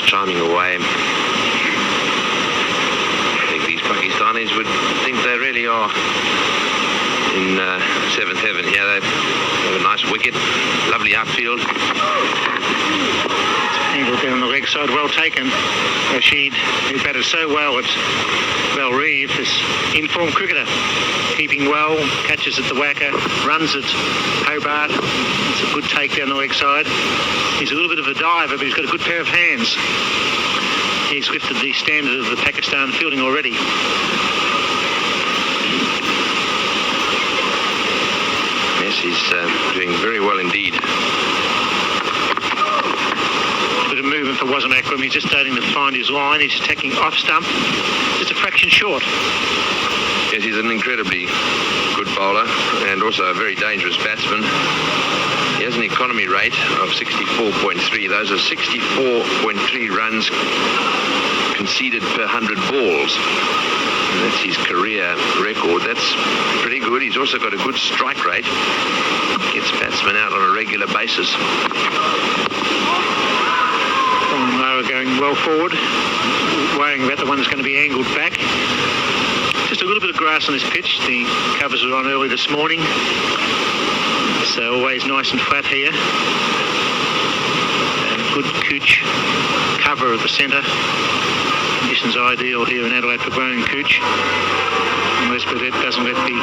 chiming away. I think these Pakistanis would think they really are in seventh heaven here. They have a nice wicket, lovely outfield. Angled down the leg side, well taken. Rashid, who batted so well at Belrive, this informed cricketer, keeping well, catches at the whacker, runs at Hobart. It's a good take down the leg side. He's a little bit of a diver, but he's got a good pair of hands. He's lifted the standard of the Pakistan fielding already. Yes, he's doing very well indeed. Bit of movement for Waseem Akram. He's just starting to find his line. He's attacking off stump, just a fraction short. Yes, he's an incredibly good bowler and also a very dangerous batsman. He has an economy rate of 64.3. Those are 64.3 runs conceded per 100 balls. And that's his career record. That's pretty good. He's also got a good strike rate. Gets batsmen out on a regular basis. Lower going well forward, worrying about the one that's going to be angled back. Just a little bit of grass on this pitch. The covers were on early this morning, so always nice and flat here. And good cooch cover of the centre. Conditions ideal here in Adelaide for growing cooch, unless Burdett doesn't let the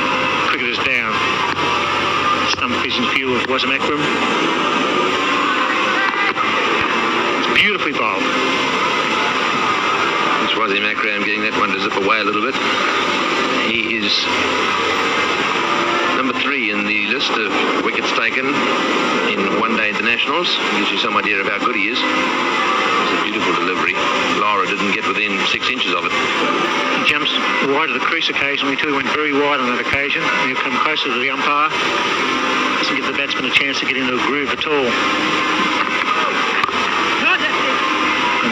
cricketers down. Stump vision view of Waseem Akram. Beautifully bowled. It's Waseem Akram getting that one to zip away a little bit. He is number 3 in the list of wickets taken in one-day internationals. Gives you some idea of how good he is. It's a beautiful delivery. Lara didn't get within 6 inches of it. He jumps wide of the crease occasionally too. He went very wide on that occasion. He'll come closer to the umpire. Doesn't give the batsman a chance to get into a groove at all.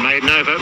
Maiden over.